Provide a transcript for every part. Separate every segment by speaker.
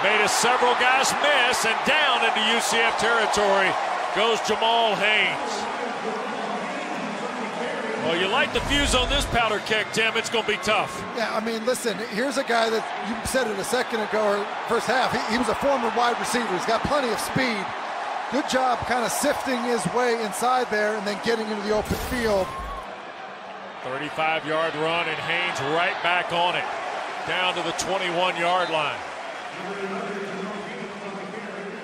Speaker 1: Made as several guys miss, and down into UCF territory goes Jamal Haynes. Well, you light the fuse on this powder keg, Tim. It's going to be tough.
Speaker 2: Yeah, I mean, listen, here's a guy that you said it a second ago, or first half. He was a former wide receiver. He's got plenty of speed. Good job kind of sifting his way inside there and then getting into the open field.
Speaker 1: 35-yard run, and Haynes right back on it, down to the 21-yard line.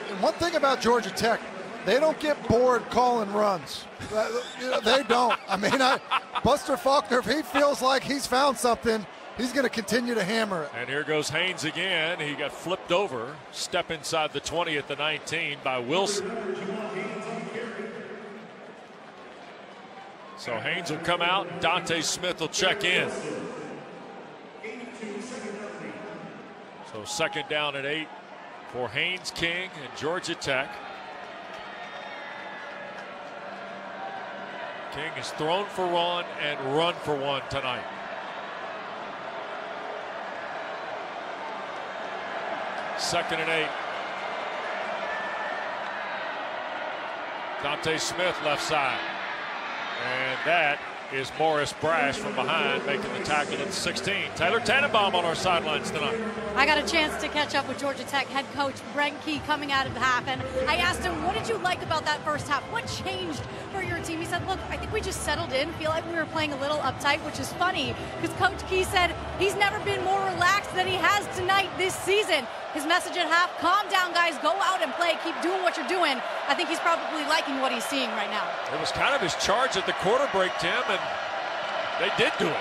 Speaker 2: And one thing about Georgia Tech, they don't get bored calling runs. They don't. I mean, Buster Faulkner, if he feels like he's found something, he's going to continue to hammer it.
Speaker 1: And here goes Haynes again. He got flipped over. Step inside the 20 at the 19 by Wilson. So Haynes will come out, and Dante Smith will check in. So second down and 8 for Haynes, King, and Georgia Tech. King has thrown for one and run for one tonight. Second and 8. Dante Smith left side. And that is Morris Brash from behind, making the tackle at the 16. Taylor Tannenbaum on our sidelines tonight.
Speaker 3: I got a chance to catch up with Georgia Tech head coach Brent Key coming out of the half, and I asked him, what did you like about that first half? What changed for your team? He said, look, I think we just settled in, feel like we were playing a little uptight, which is funny, because Coach Key said he's never been more relaxed than he has tonight this season. His message at half, calm down, guys, go out and play, keep doing what you're doing. I think he's probably liking what he's seeing right now.
Speaker 1: It was kind of his charge at the quarter break, Tim, and they did do it.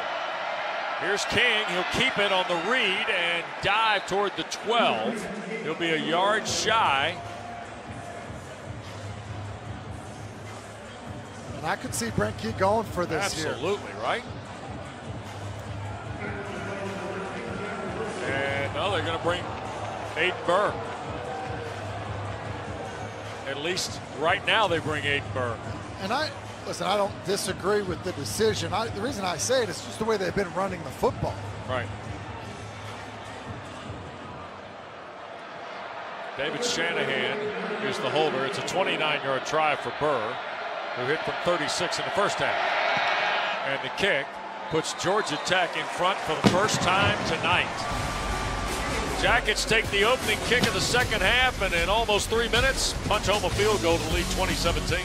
Speaker 1: Here's King. He'll keep it on the read and dive toward the 12. He'll be a yard shy.
Speaker 2: And I could see Brent Key going for this here.
Speaker 1: Absolutely, right? And now they're going to bring Aiden Burr. At least right now they bring Aiden Burr.
Speaker 2: And listen, I don't disagree with the decision. The reason I say it is just the way they've been running the football.
Speaker 1: Right. David Shanahan is the holder. It's a 29-yard try for Burr, who hit from 36 in the first half. And the kick puts Georgia Tech in front for the first time tonight. Jackets take the opening kick of the second half, and in almost 3 minutes, punch home a field goal to lead 2017.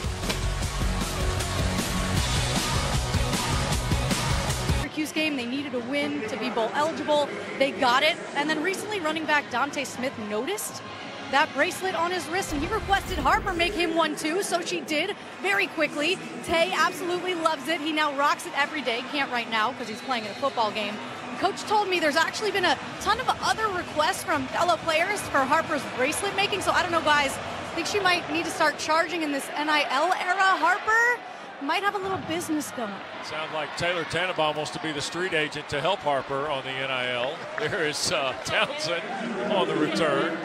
Speaker 3: Syracuse game, they needed a win to be bowl eligible. They got it. And then recently, running back Dante Smith noticed that bracelet on his wrist, and he requested Harper make him one too, so she did very quickly. Tay absolutely loves it. He now rocks it every day. Can't right now because he's playing in a football game. Coach told me there's actually been a ton of other requests from fellow players for Harper's bracelet making, so I don't know, guys. I think she might need to start charging in this NIL era. Harper might have a little business going.
Speaker 1: Sounds like Taylor Tannenbaum wants to be the street agent to help Harper on the NIL. There is Townsend on the return.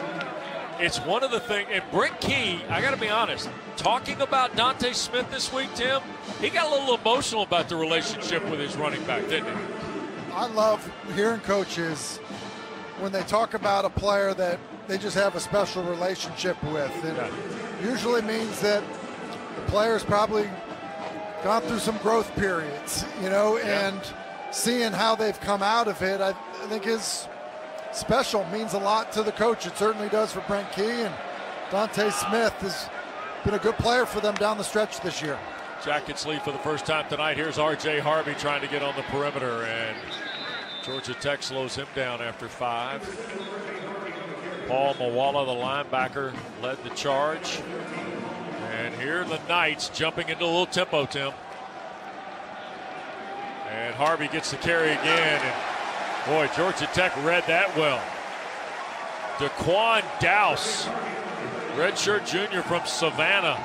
Speaker 1: It's one of the things, and Brent Key, I got to be honest, talking about Dante Smith this week, Tim, he got a little emotional about the relationship with his running back, didn't he?
Speaker 2: I love hearing coaches when they talk about a player that they just have a special relationship with. It usually means that the player's probably gone through some growth periods, you know, and seeing how they've come out of it, I think is special, means a lot to the coach. It certainly does for Brent Key, and Dante Smith has been a good player for them down the stretch this year.
Speaker 1: Jackets lead for the first time tonight. Here's R.J. Harvey trying to get on the perimeter, and Georgia Tech slows him down after 5. Paul Mawala, the linebacker, led the charge. And here are the Knights jumping into a little tempo, Tim. And Harvey gets the carry again. And boy, Georgia Tech read that well. Daquan Dowse, redshirt junior from Savannah,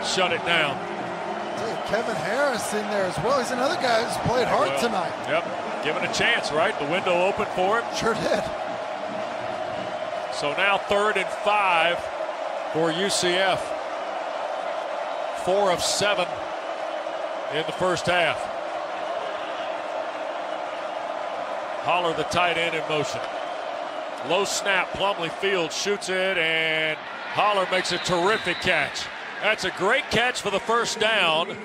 Speaker 1: shut it down.
Speaker 2: Kevin Harris in there as well. He's another guy who's played hard tonight.
Speaker 1: Yep, given a chance, right? The window open for him.
Speaker 2: Sure did.
Speaker 1: So now 3rd and 5 for UCF. 4 of 7 in the first half. Holler, the tight end, in motion. Low snap, Plumlee fields, shoots it, and Holler makes a terrific catch. That's a great catch for the first down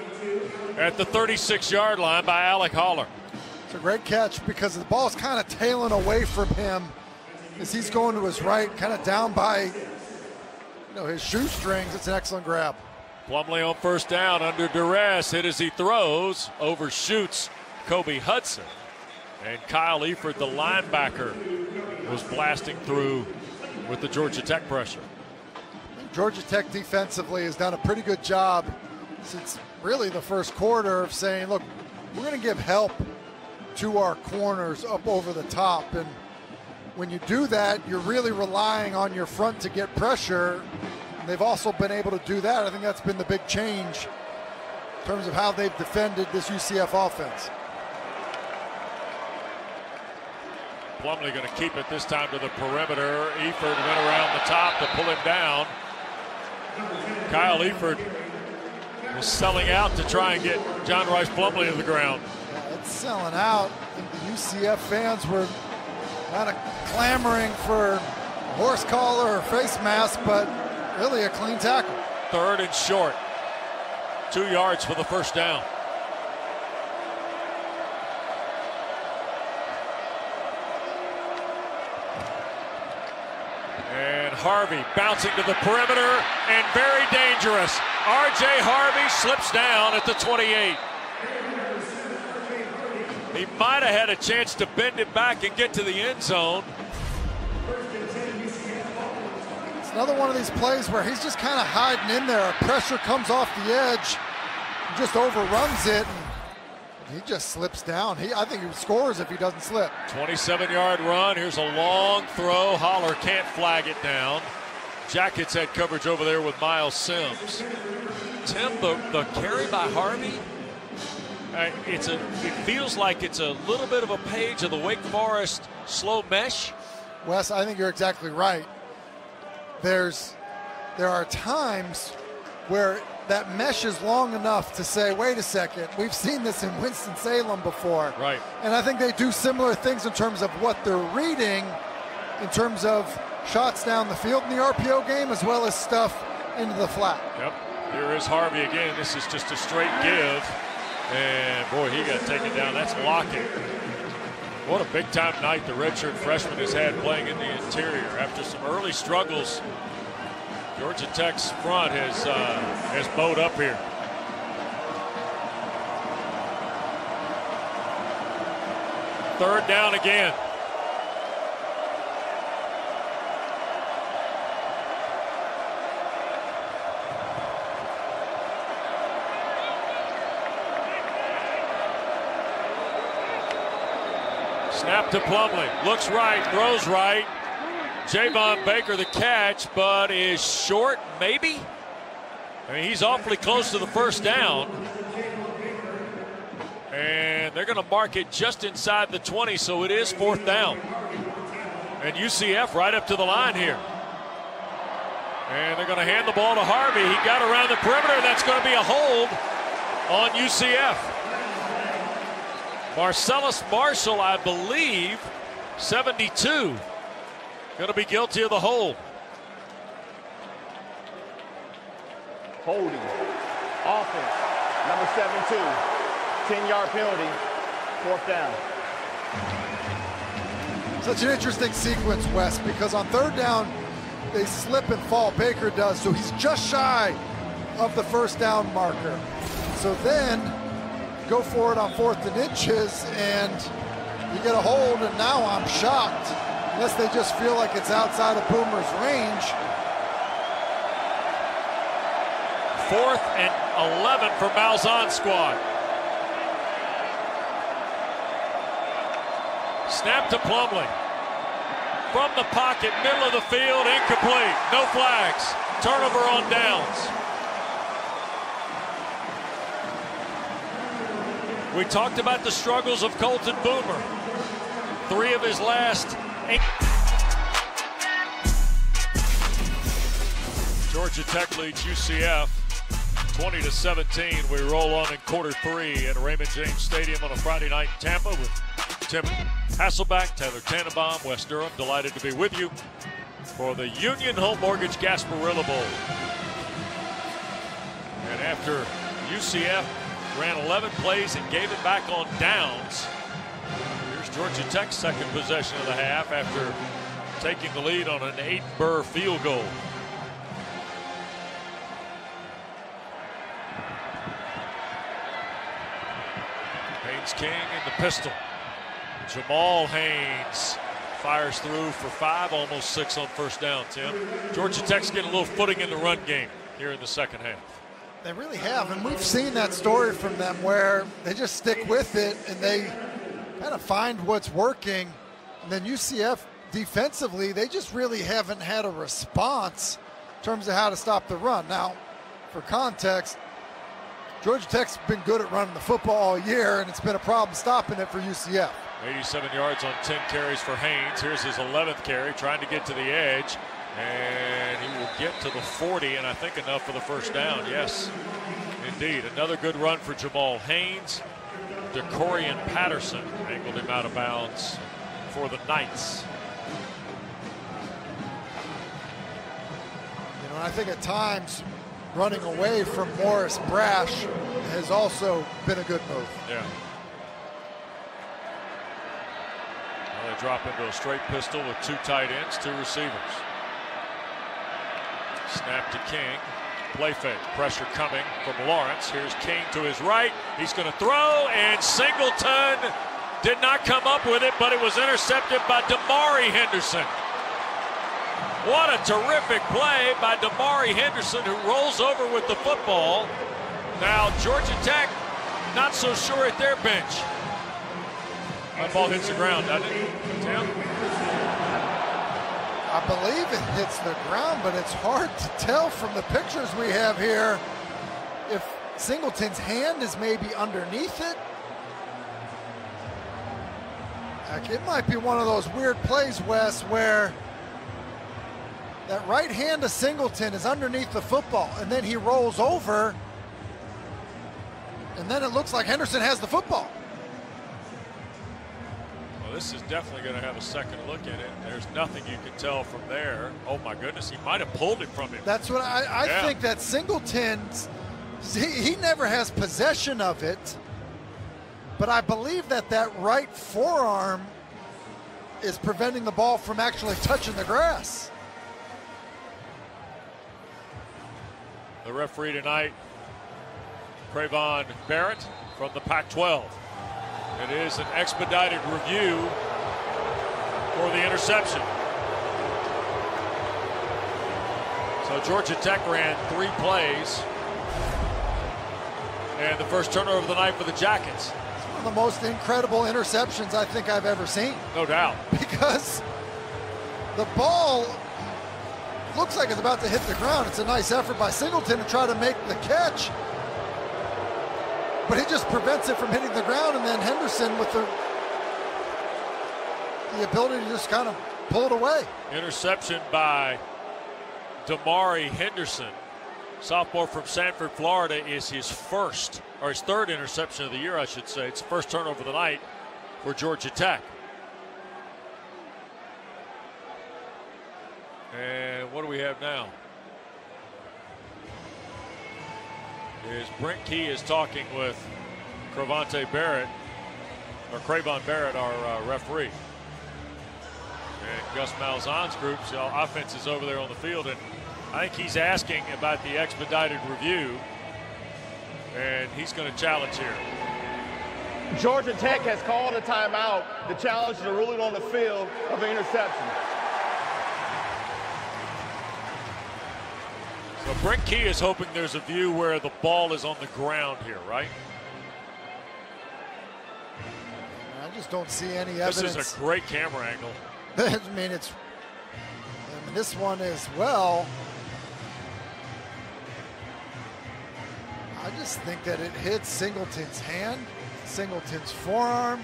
Speaker 1: at the 36-yard line by Alec Holler.
Speaker 2: It's a great catch because the ball's kind of tailing away from him as he's going to his right, kind of down by his shoestrings. It's an excellent grab.
Speaker 1: Plumlee on first down under duress, hit as he throws, overshoots Kobe Hudson. And Kyle Eford, the linebacker, was blasting through with the Georgia Tech pressure.
Speaker 2: Georgia Tech defensively has done a pretty good job since really the first quarter of saying, look, we're going to give help to our corners up over the top. And when you do that, you're really relying on your front to get pressure. And they've also been able to do that. I think that's been the big change in terms of how they've defended this UCF offense.
Speaker 1: Plumlee going to keep it this time to the perimeter. Eford went around the top to pull him down. Kyle Eford was selling out to try and get John Rice Plumlee to the ground.
Speaker 2: Yeah, it's selling out. I think the UCF fans were kind of clamoring for a horse collar or face mask, but really a clean tackle.
Speaker 1: Third and short. 2 yards for the first down. And Harvey bouncing to the perimeter and very dangerous. R.J. Harvey slips down at the 28. He might have had a chance to bend it back and get to the end zone.
Speaker 2: It's another one of these plays where he's just kind of hiding in there. Pressure comes off the edge, just overruns it, and he just slips down. I think he scores if he doesn't slip.
Speaker 1: 27-yard run. Here's a long throw. Holler can't flag it down. Jackets had coverage over there with Miles Sims. Tim, the carry by Harvey, it feels like it's a little bit of a page of the Wake Forest slow mesh.
Speaker 2: Wes, I think you're exactly right. There are times where that mesh is long enough to say, wait a second, we've seen this in Winston-Salem before.
Speaker 1: Right.
Speaker 2: And I think they do similar things in terms of what they're reading, in terms of shots down the field in the RPO game, as well as stuff into the flat.
Speaker 1: Yep. Here is Harvey again. This is just a straight give. And boy, he got taken down. That's Lockett. What a big time night the redshirt freshman has had playing in the interior. After some early struggles, Georgia Tech's front has bowed up here. Third down again. Snap to Plumlee. Looks right, throws right. Javon Baker the catch, but is short, maybe? I mean, he's awfully close to the first down. And they're going to mark it just inside the 20, so it is fourth down. And UCF right up to the line here. And they're going to hand the ball to Harvey. He got around the perimeter. That's going to be a hold on UCF. Marcellus Marshall, I believe, 72. Going to be guilty of the hold.
Speaker 4: Holding. Offense. Number 72. 10-yard penalty. Fourth down.
Speaker 2: Such an interesting sequence, Wes, because on third down, they slip and fall. Baker does, so he's just shy of the first down marker. So then go for it on 4th and inches, and you get a hold, and now I'm shocked, unless they just feel like it's outside of Boomer's range.
Speaker 1: 4th and 11 for Malzahn's squad. Snap to Plumlee. From the pocket, middle of the field, incomplete. No flags. Turnover on downs. We talked about the struggles of Colton Boomer. 3 of his last 8. Georgia Tech leads UCF 20-17. We roll on in quarter 3 at Raymond James Stadium on a Friday night in Tampa with Tim. Hasselback, Taylor Tannenbaum, Wes Durham, delighted to be with you for the Union Home Mortgage Gasparilla Bowl. And after UCF ran 11 plays and gave it back on downs, here's Georgia Tech's second possession of the half after taking the lead on an 8-Burr field goal. Haynes King in the pistol. Jamal Haynes fires through for 5, almost 6 on first down, Tim. Georgia Tech's getting a little footing in the run game here in the second half.
Speaker 2: They really have, and we've seen that story from them where they just stick with it and they kind of find what's working. And then UCF defensively, they just really haven't had a response in terms of how to stop the run. Now, for context, Georgia Tech's been good at running the football all year, and it's been a problem stopping it for UCF.
Speaker 1: 87 yards on 10 carries for Haynes. Here's his 11th carry, trying to get to the edge, and he will get to the 40, and I think enough for the first down. Yes, indeed. Another good run for Jamal Haynes. DeCorian Patterson angled him out of bounds for the Knights.
Speaker 2: You know, I think at times running away from Morris Brash has also been a good move.
Speaker 1: Yeah. Well, they drop into a straight pistol with 2 tight ends, 2 receivers. Snap to King. Play fake. Pressure coming from Lawrence. Here's King to his right. He's going to throw, and Singleton did not come up with it, but it was intercepted by Damari Henderson. What a terrific play by Damari Henderson, who rolls over with the football. Now Georgia Tech not so sure at their bench. That ball hits the ground, doesn't it, Tim?
Speaker 2: I believe it hits the ground, but it's hard to tell from the pictures we have here if Singleton's hand is maybe underneath it. Like, it might be one of those weird plays, Wes, where that right hand of Singleton is underneath the football, and then he rolls over, and then it looks like Henderson has the football.
Speaker 1: Well, this is definitely going to have a second look at it. There's nothing you can tell from there. Oh, my goodness, he might have pulled it from him.
Speaker 2: That's what I think, that Singleton, he never has possession of it, but I believe that right forearm is preventing the ball from actually touching the grass.
Speaker 1: The referee tonight, Cravon Barrett from the Pac-12. It is an expedited review for the interception. So Georgia Tech ran 3 plays, and the first turnover of the night for the Jackets.
Speaker 2: It's one of the most incredible interceptions I think I've ever seen.
Speaker 1: No doubt.
Speaker 2: Because the ball looks like it's about to hit the ground. It's a nice effort by Singleton to try to make the catch, but he just prevents it from hitting the ground, and then Henderson with the ability to just kind of pull it away.
Speaker 1: Interception by Damari Henderson, sophomore from Sanford, Florida, is his first, or his 3rd interception of the year, I should say. It's the first turnover of the night for Georgia Tech. And what do we have now? Is Brent Key is talking with Cravon Barrett, our referee. And Gus Malzahn's group, so offense is over there on the field, and I think he's asking about the expedited review, and he's going to challenge here.
Speaker 4: Georgia Tech has called a timeout to challenge the ruling on the field of an interception.
Speaker 1: So Brent Key is hoping there's a view where the ball is on the ground here, right?
Speaker 2: I just don't see any evidence.
Speaker 1: This is a great camera angle.
Speaker 2: I mean, this one as well. I just think that it hits Singleton's hand, Singleton's forearm,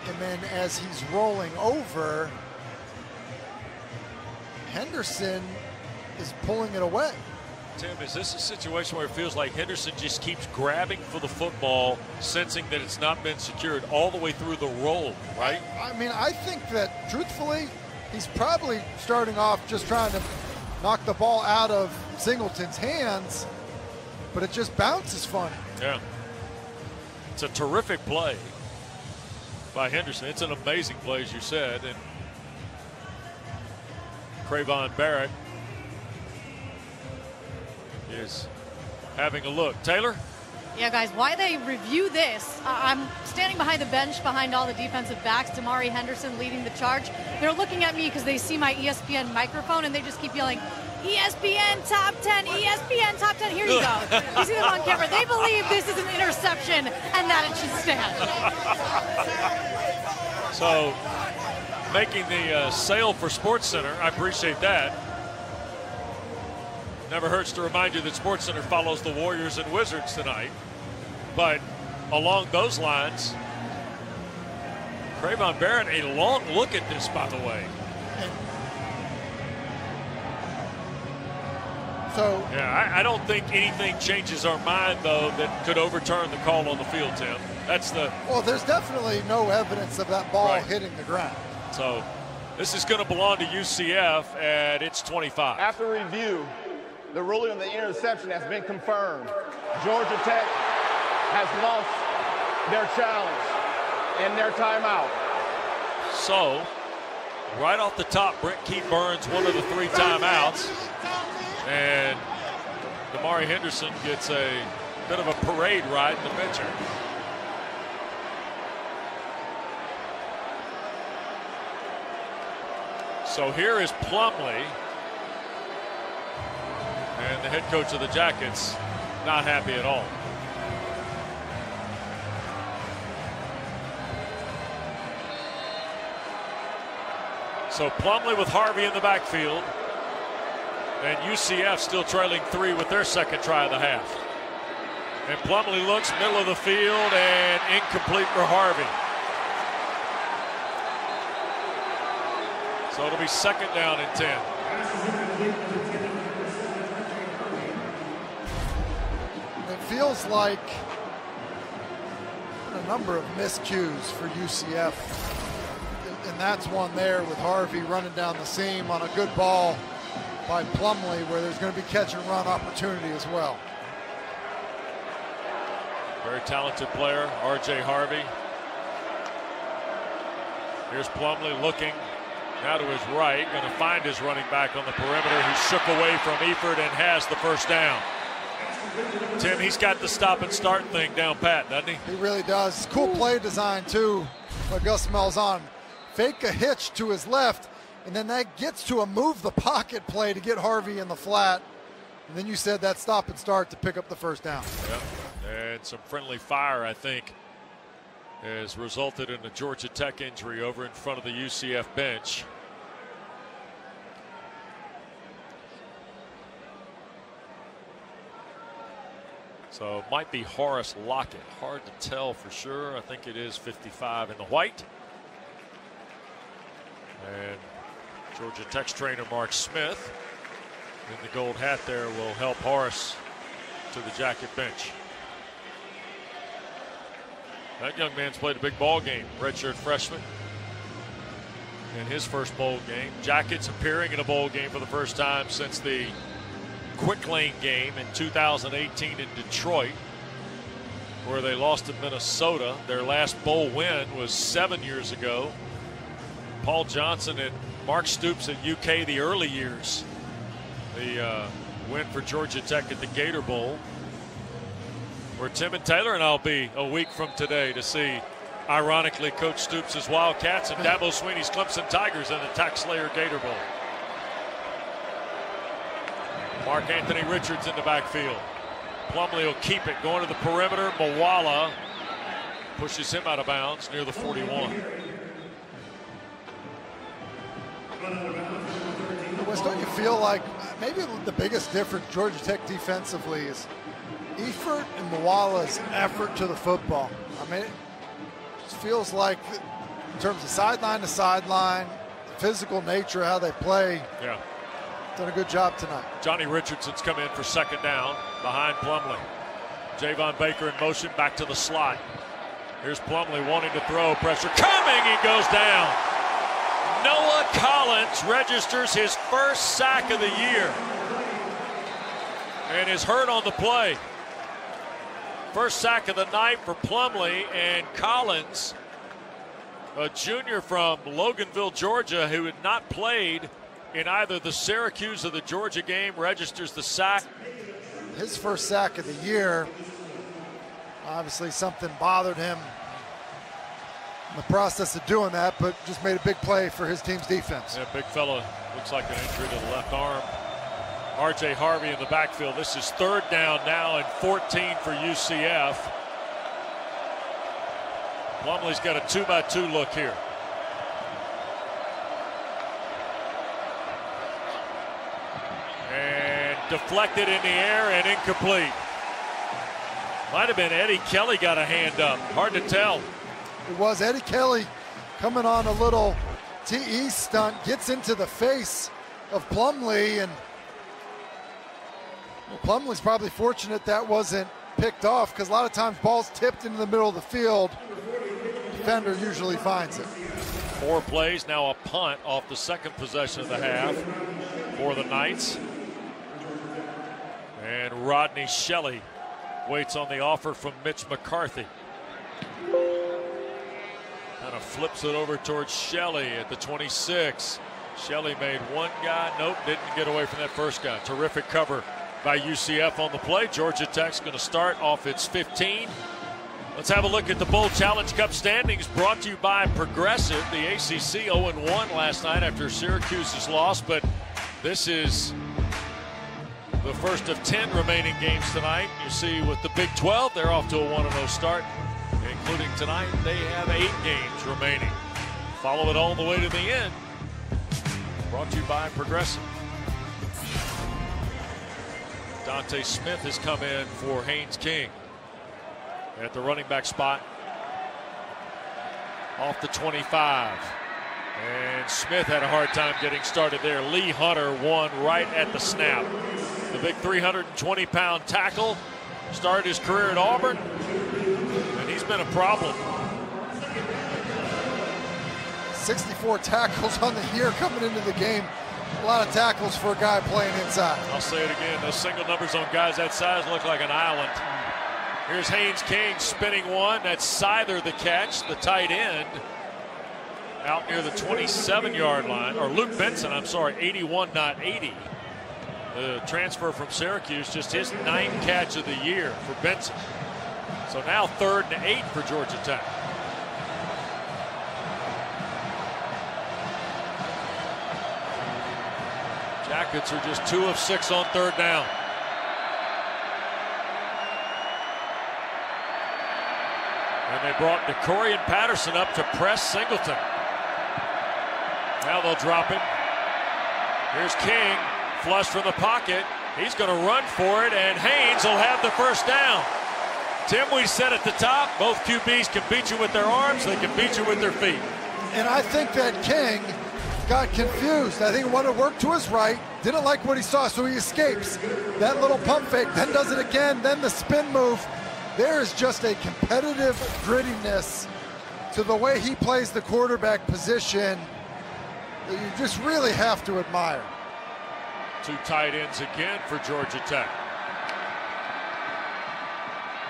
Speaker 2: and then as he's rolling over, Henderson is pulling it away.
Speaker 1: Tim, is this a situation where it feels like Henderson just keeps grabbing for the football, sensing that it's not been secured all the way through the roll, right?
Speaker 2: I mean, I think that, truthfully, he's probably starting off just trying to knock the ball out of Singleton's hands, but it just bounces funny.
Speaker 1: Yeah. It's a terrific play by Henderson. It's an amazing play, as you said. And Cravon Barrett is having a look. Taylor?
Speaker 3: Yeah, guys, why they review this, I'm standing behind the bench behind all the defensive backs, Damari Henderson leading the charge. They're looking at me because they see my ESPN microphone and they just keep yelling, ESPN top 10, ESPN top 10. Here you go. You see them on camera. They believe this is an interception and that it should stand.
Speaker 1: So, making the sale for SportsCenter, I appreciate that. Never hurts to remind you that SportsCenter follows the Warriors and Wizards tonight. But along those lines, Cravon Barrett, a long look at this, by the way.
Speaker 2: So
Speaker 1: yeah, I don't think anything changes our mind, though, that could overturn the call on the field, Tim. That's the...
Speaker 2: Well, there's definitely no evidence of that ball hitting the ground.
Speaker 1: So this is going to belong to UCF at its 25.
Speaker 4: After review, the ruling on the interception has been confirmed. Georgia Tech has lost their challenge and their timeout.
Speaker 1: So, right off the top, Brent Key burns one of the 3 timeouts. And Damari Henderson gets a bit of a parade ride in the pitcher. So here is Plumlee. And the head coach of the Jackets not happy at all. So Plumlee with Harvey in the backfield. And UCF still trailing 3 with their second try of the half. And Plumlee looks middle of the field and incomplete for Harvey. So it'll be second down and 10.
Speaker 2: It feels like a number of miscues for UCF. And that's one there with Harvey running down the seam on a good ball by Plumlee, where there's going to be catch and run opportunity as well.
Speaker 1: Very talented player, R.J. Harvey. Here's Plumlee looking now to his right, going to find his running back on the perimeter. He shook away from Eford and has the first down. Tim, he's got the stop and start thing down pat, doesn't he?
Speaker 2: He really does. Cool play design too by Gus Malzahn. Fake a hitch to his left, and then that gets to a move the pocket play to get Harvey in the flat. And then you said that stop and start to pick up the first down.
Speaker 1: Yep. And some friendly fire, I think, has resulted in a Georgia Tech injury over in front of the UCF bench. So it might be Horace Lockett. Hard to tell for sure. I think it is 55 in the white. And Georgia Tech's trainer Mark Smith in the gold hat there will help Horace to the Jacket bench. That young man's played a big ball game, redshirt freshman in his first bowl game. Jackets appearing in a bowl game for the first time since the Quick Lane game in 2018 in Detroit, where they lost to Minnesota. Their last bowl win was 7 years ago. Paul Johnson and Mark Stoops at UK the early years. The win for Georgia Tech at the Gator Bowl, where Tim and Taylor and I'll be a week from today to see, ironically, Coach Stoops' Wildcats and Dabo Swinney's Clemson Tigers in the Tax Slayer Gator Bowl. Mark Anthony Richards in the backfield. Plumlee will keep it going to the perimeter. Mawala pushes him out of bounds near the 41.
Speaker 2: Wes, don't you feel like maybe the biggest difference Georgia Tech defensively is Eford and Mawala's effort to the football? I mean, it just feels like in terms of sideline to sideline, the physical nature of how they play.
Speaker 1: Yeah.
Speaker 2: Done a good job tonight.
Speaker 1: Johnny Richardson's come in for second down behind Plumlee. Javon Baker in motion back to the slot. Here's Plumlee wanting to throw. Pressure coming. He goes down. Noah Collins registers his first sack of the year and is hurt on the play. First sack of the night for Plumlee, and Collins, a junior from Loganville, Georgia, who had not played in either the Syracuse or the Georgia game, registers the sack.
Speaker 2: His first sack of the year. Obviously something bothered him in the process of doing that, but just made a big play for his team's defense.
Speaker 1: Yeah, big fella, looks like an injury to the left arm. R.J. Harvey in the backfield. This is third down now and 14 for UCF. Plumlee's got a 2-by-2 look here. And deflected in the air and incomplete. Might have been Eddie Kelly got a hand up. Hard to tell.
Speaker 2: It was Eddie Kelly coming on a little TE stunt, gets into the face of Plumlee, and Plumlee's probably fortunate that wasn't picked off, because a lot of times balls tipped into the middle of the field, defender usually finds it.
Speaker 1: 4 plays, now a punt off the second possession of the half for the Knights. And Rodney Shelley waits on the offer from Mitch McCarthy. Kind of flips it over towards Shelley at the 26. Shelley made one guy. Nope, didn't get away from that first guy. Terrific cover by UCF on the play. Georgia Tech's going to start off its 15. Let's have a look at the Bowl Challenge Cup standings, brought to you by Progressive. The ACC 0-1 last night after Syracuse's loss, but this is the first of 10 remaining games tonight. You see with the Big 12, they're off to a 1-0 start, including tonight. They have 8 games remaining. Follow it all the way to the end. Brought to you by Progressive. Dante Smith has come in for Haynes King at the running back spot off the 25. And Smith had a hard time getting started there. Lee Hunter won right at the snap. The big 320-pound tackle started his career at Auburn, and he's been a problem.
Speaker 2: 64 tackles on the year coming into the game. A lot of tackles for a guy playing inside.
Speaker 1: I'll say it again. Those single numbers on guys that size look like an island. Here's Haynes King spinning one. That's Seither the catch, the tight end, out near the 27-yard line. Or Luke Benson, I'm sorry, 81, not 80. The transfer from Syracuse, just his 9th catch of the year for Benson. So now 3rd and 8 for Georgia Tech. Jackets are just 2 of 6 on 3rd down. And they brought DeCorian Patterson up to press Singleton. Now they'll drop it. Here's King, flush from the pocket. He's going to run for it, and Haynes will have the first down. Tim, we said at the top, both QBs can beat you with their arms, they can beat you with their feet.
Speaker 2: And I think that King got confused. I think he wanted to work to his right, didn't like what he saw, so he escapes. That little pump fake, then does it again, then the spin move. There is just a competitive grittiness to the way he plays the quarterback position that you just really have to admire.
Speaker 1: 2 tight ends again for Georgia Tech.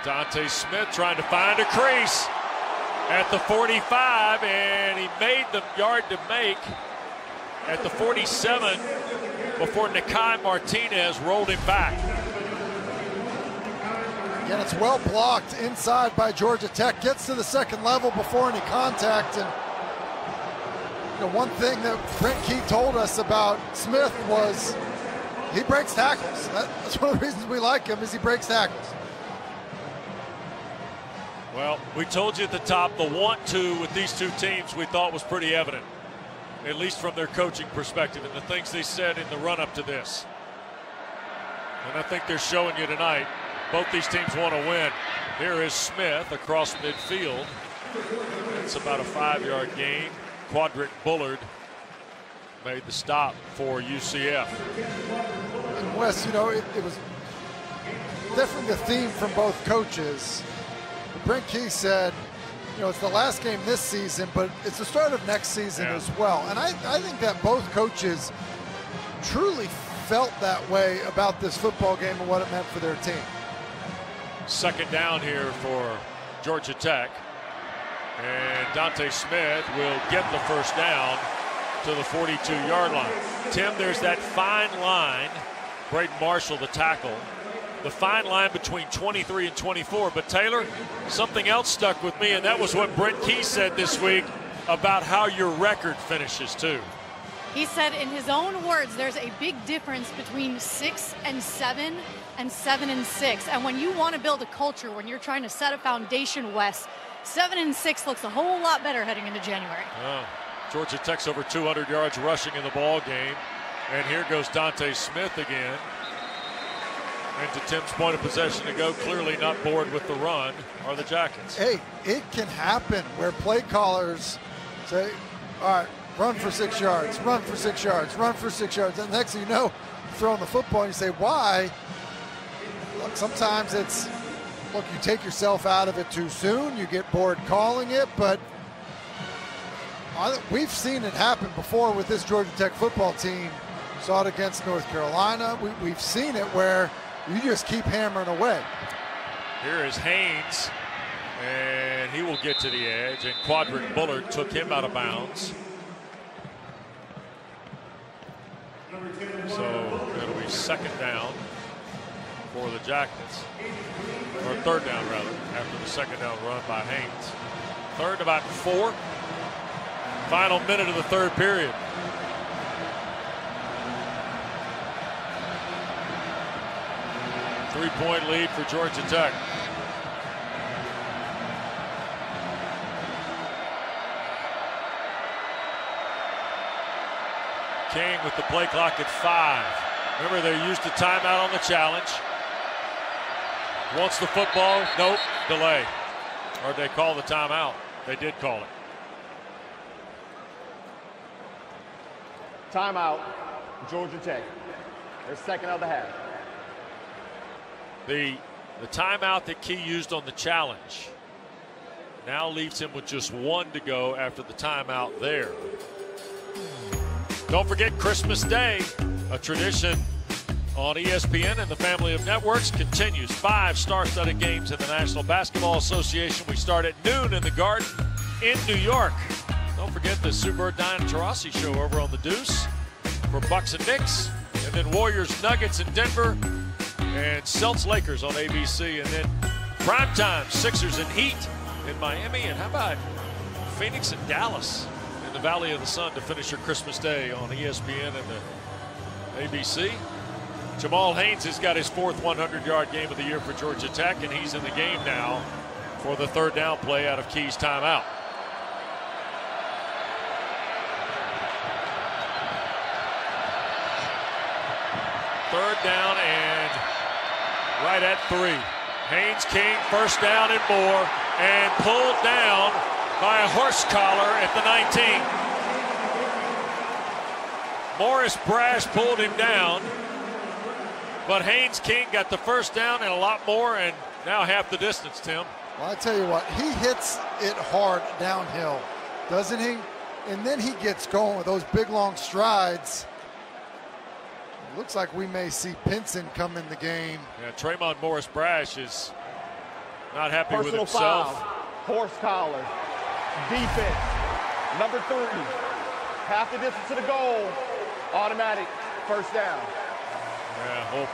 Speaker 1: Dante Smith trying to find a crease at the 45, and he made the yard to make at the 47 before Nikai Martinez rolled him back.
Speaker 2: Again, it's well blocked inside by Georgia Tech. Gets to the second level before any contact. And you know, one thing that Brent Key told us about Smith was he breaks tackles. That's one of the reasons we like him, is he breaks tackles.
Speaker 1: Well, we told you at the top, the want-to with these 2 teams we thought was pretty evident, at least from their coaching perspective and the things they said in the run-up to this. And I think they're showing you tonight. Both these teams want to win. Here is Smith across midfield. It's about a 5-yard gain. Quadric Bullard made the stop for UCF.
Speaker 2: And Wes, you know, it was definitely the theme from both coaches. Brent Key said, you know, it's the last game this season, but it's the start of next season as well. And I think that both coaches truly felt that way about this football game and what it meant for their team.
Speaker 1: Second down here for Georgia Tech. And Dante Smith will get the first down to the 42-yard line. Tim, there's that fine line. Braden Marshall, the tackle. The fine line between 23 and 24. But Taylor, something else stuck with me, and that was what Brent Key said this week about how your record finishes too.
Speaker 3: He said in his own words, there's a big difference between 6-7 and 7-6. And when you want to build a culture, when you're trying to set a foundation, Wes, 7-6 looks a whole lot better heading into January.
Speaker 1: Georgia Tech's over 200 yards rushing in the ball game. And here goes Dante Smith again. And to Tim's point of possession to go, clearly not bored with the run are the Jackets.
Speaker 2: Hey, it can happen where play callers say, all right, run for 6 yards, run for 6 yards, run for 6 yards. And the next thing you know, you're throwing the football and you say, why? Look, sometimes it's, look, you take yourself out of it too soon. You get bored calling it, but we've seen it happen before with this Georgia Tech football team. Saw it against North Carolina. We've seen it where you just keep hammering away.
Speaker 1: Here is Haynes, and he will get to the edge, and Quadric Bullard took him out of bounds. So it'll be second down for the Jackets, or third down rather, after the second down run by Haynes. Third about 4. Final minute of the third period. Three-point lead for Georgia Tech. King with the play clock at 5. Remember, they used a timeout on the challenge. Wants the football. Nope. Delay. Or they call the timeout. They did call it.
Speaker 4: Timeout, Georgia Tech. Their second of the half.
Speaker 1: The timeout that Key used on the challenge now leaves him with just 1 to go after the timeout there. Don't forget Christmas Day, a tradition on ESPN and the family of networks, continues. 5 star-studded games in the National Basketball Association. We start at noon in the Garden in New York. Don't forget the Sue Bird Diane Taurasi show over on the Deuce for Bucks and Knicks, and then Warriors Nuggets in Denver, and Celtics Lakers on ABC, and then primetime Sixers and Heat in Miami, and how about Phoenix and Dallas in the Valley of the Sun to finish your Christmas Day on ESPN and the ABC. Jamal Haynes has got his 4th 100-yard game of the year for Georgia Tech, and he's in the game now for the third down play out of Key's timeout. Third down and right at 3. Haynes King, first down and more, and pulled down by a horse collar at the 19. Morris Brash pulled him down, but Haynes King got the first down and a lot more, and now half the distance, Tim.
Speaker 2: Well, I tell you what, he hits it hard downhill, doesn't he? And then he gets going with those big, long strides. Looks like we may see Pinson come in the game.
Speaker 1: Yeah, Tremont Morris Brash is not happy with
Speaker 4: Personal
Speaker 1: himself.
Speaker 4: foul, horse collar, defense, number 3. Half the distance to the goal, automatic first down.
Speaker 1: Yeah, oh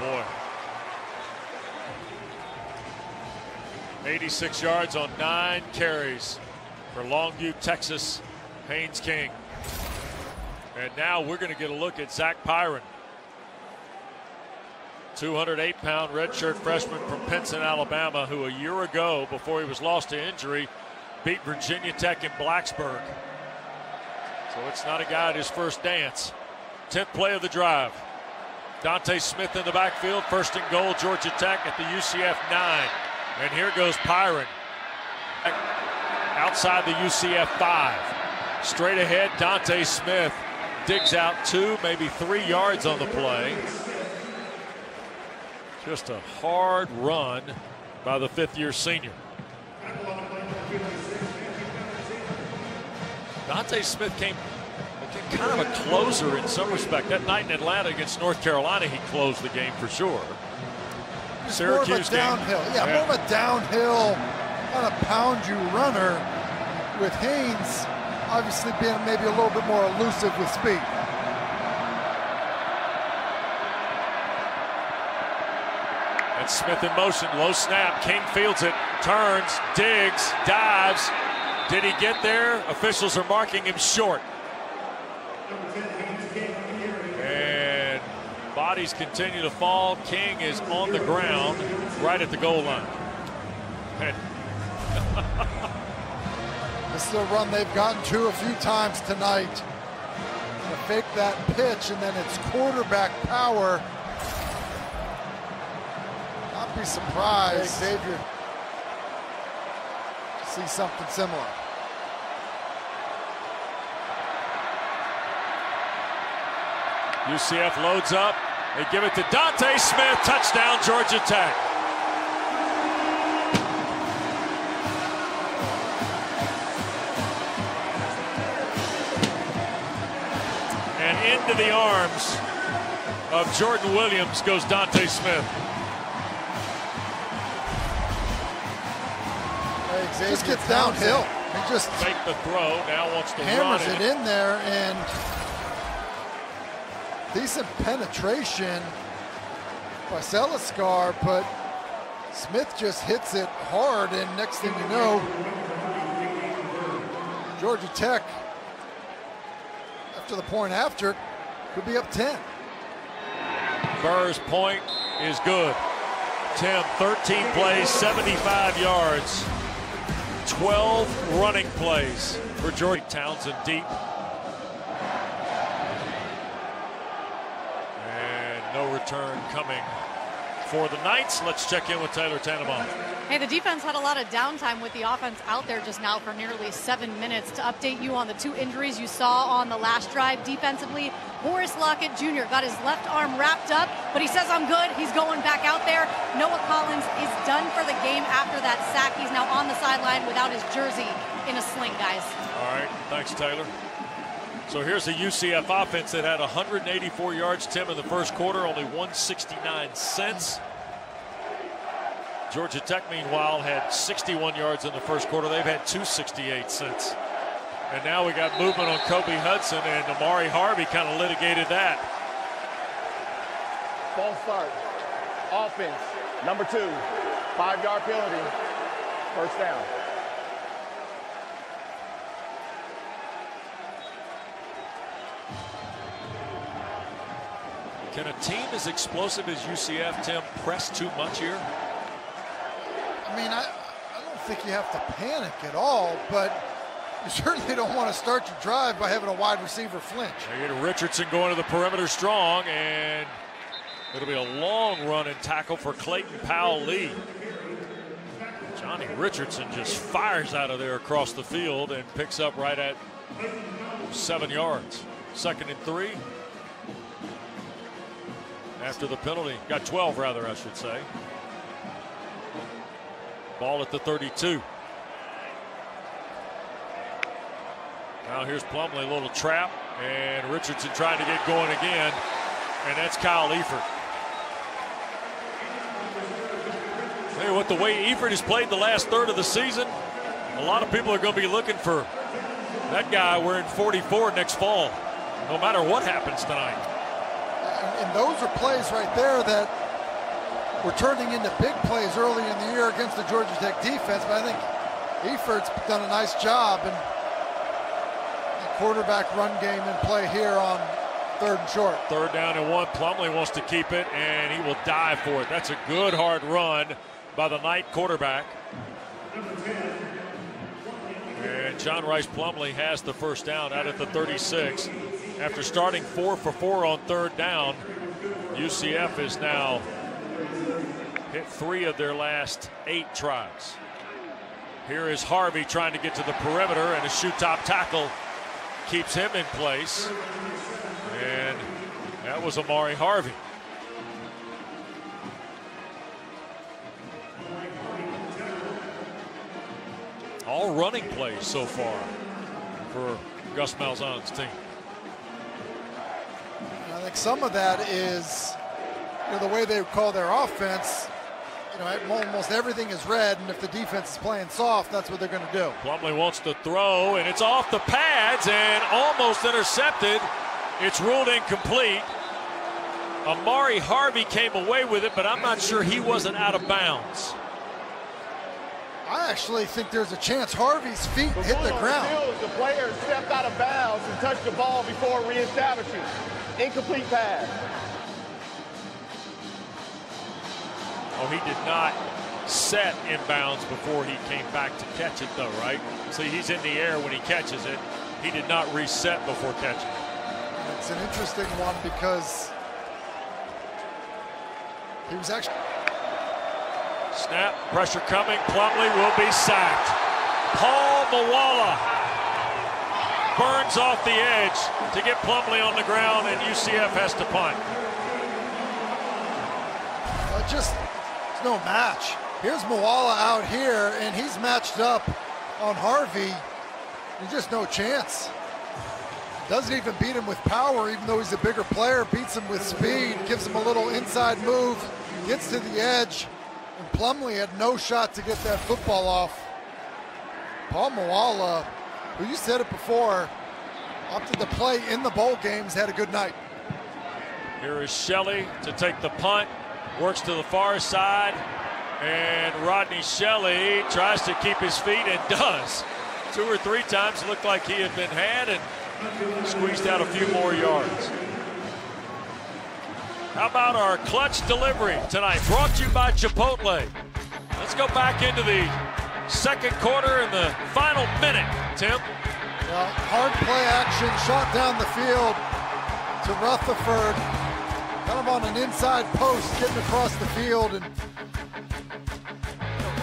Speaker 1: boy. 86 yards on 9 carries for Longview, Texas, Haynes King. And now we're going to get a look at Zach Pyron. 208-pound redshirt freshman from Pinson, Alabama, who a year ago, before he was lost to injury, beat Virginia Tech in Blacksburg. So it's not a guy at his first dance. 10th play of the drive. Dante Smith in the backfield, first and goal, Georgia Tech at the UCF 9. And here goes Pyron. Outside the UCF 5. Straight ahead, Dante Smith digs out 2, maybe 3 yards on the play. Just a hard run by the 5th-year senior. Dante Smith became kind of a closer in some respect. That night in Atlanta against North Carolina, he closed the game for sure. Syracuse
Speaker 2: more of a downhill. More of a downhill, kind of pound you runner, with Haynes obviously being maybe a little bit more elusive with speed.
Speaker 1: And Smith in motion, low snap. King fields it, turns, digs, dives. Did he get there? Officials are marking him short. And bodies continue to fall. King is on the ground right at the goal line. And
Speaker 2: this is a run they've gotten to a few times tonight. To fake that pitch, and then it's quarterback power. Not be surprised, Xavier, to see something similar.
Speaker 1: UCF loads up. They give it to Dante Smith. Touchdown, Georgia Tech. And into the arms of Jordan Williams goes Dante Smith.
Speaker 2: Hey, just gets downhill. He just
Speaker 1: make the throw. Now wants to
Speaker 2: hammers
Speaker 1: run
Speaker 2: it in there, and decent penetration by Celiscar, but Smith just hits it hard, and next thing you know, Georgia Tech, after the point after, could be up 10.
Speaker 1: Burr's point is good. Tim, 13 plays, 75 yards, 12 running plays for Georgia. Townsend deep. No return coming for the Knights. Let's check in with Taylor Tannenbaum.
Speaker 3: Hey, the defense had a lot of downtime with the offense out there just now for nearly 7 minutes. To update you on the 2 injuries you saw on the last drive defensively, Horace Lockett Jr. got his left arm wrapped up, but he says, I'm good. He's going back out there. Noah Collins is done for the game after that sack. He's now on the sideline without his jersey in a sling, guys.
Speaker 1: All right, thanks, Taylor. So here's the UCF offense that had 184 yards, Tim, in the first quarter, only 169 cents. Georgia Tech, meanwhile, had 61 yards in the first quarter. They've had 268 cents. And now we got movement on Kobe Hudson, and Amari Harvey kind of litigated that.
Speaker 4: False start. Offense, number 2, 5-yard penalty, first down.
Speaker 1: Can a team as explosive as UCF, Tim, press too much here?
Speaker 2: I mean, I don't think you have to panic at all, but you certainly don't want to start your drive by having a wide receiver flinch.
Speaker 1: They get Richardson going to the perimeter strong, and it'll be a long run and tackle for Clayton Powell-Lee. Johnny Richardson just fires out of there across the field and picks up right at 7 yards. 2nd and 3. After the penalty, got 12 rather, I should say. Ball at the 32. Now here's Plumlee, a little trap, and Richardson trying to get going again, and that's Kyle Eifert. Tell you what, the way Eifert has played the last third of the season, a lot of people are going to be looking for that guy wearing 44 next fall, no matter what happens tonight.
Speaker 2: And those are plays right there that were turning into big plays early in the year against the Georgia Tech defense. But I think Eifert's done a nice job in the quarterback run game and play here on 3rd and short. 3rd
Speaker 1: down and 1. Plumlee wants to keep it, and he will dive for it. That's a good hard run by the Knight quarterback. And John Rice Plumlee has the first down out at the 36. After starting 4 for 4 on 3rd down, UCF has now hit 3 of their last 8 tries. Here is Harvey trying to get to the perimeter, and a shoe top tackle keeps him in place. That was Amari Harvey. All running plays so far for Gus Malzahn's team.
Speaker 2: I think some of that is, the way they call their offense. Almost everything is red, and if the defense is playing soft, that's what they're going to do.
Speaker 1: Plumlee wants to throw, and it's off the pads and almost intercepted. It's ruled incomplete. Amari Harvey came away with it, but I'm not sure he wasn't out of bounds.
Speaker 2: I actually think there's a chance Harvey's feet hit the ground.
Speaker 4: The player stepped out of bounds and touched the ball before reestablishing. Incomplete pass.
Speaker 1: Oh, he did not set inbounds before he came back to catch it, though, right? See, he's in the air when he catches it. He did not reset before catching it.
Speaker 2: It's an interesting one because he was actually...
Speaker 1: Snap, pressure coming. Plumlee will be sacked. Paul Mawala burns off the edge to get Plumlee on the ground, and UCF has to punt.
Speaker 2: There's no match. Here's Mawala out here, and he's matched up on Harvey. There's just no chance. Doesn't even beat him with power, even though he's a bigger player. Beats him with speed, gives him a little inside move, gets to the edge. And Plumlee had no shot to get that football off. Paul Mawala, who you said it before, opted to play in the bowl games, had a good night.
Speaker 1: Here is Shelley to take the punt. Works to the far side. And Rodney Shelley tries to keep his feet and does. 2 or 3 times it looked like he had been had and squeezed out a few more yards. How about our clutch delivery tonight? Brought to you by Chipotle. Let's go back into the second quarter and the final minute, Tim.
Speaker 2: Well, hard play action, shot down the field to Rutherford. Kind of on an inside post, getting across the field. And it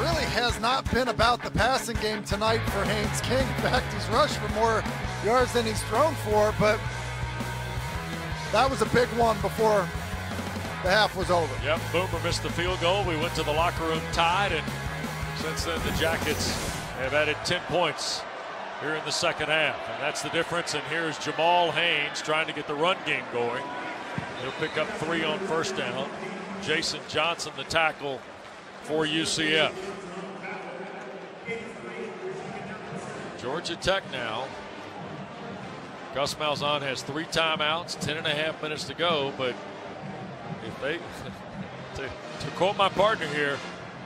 Speaker 2: really has not been about the passing game tonight for Haynes King. In fact, he's rushed for more yards than he's thrown for, but that was a big one before the half was over.
Speaker 1: Yep, Boomer missed the field goal. We went to the locker room tied, and since then the Jackets have added 10 points here in the second half, and that's the difference. And here's Jamal Haynes trying to get the run game going. He'll pick up 3 on first down. Jason Johnson, the tackle for UCF. Georgia Tech now. Gus Malzahn has 3 timeouts, 10.5 minutes to go, but if they, to quote my partner here,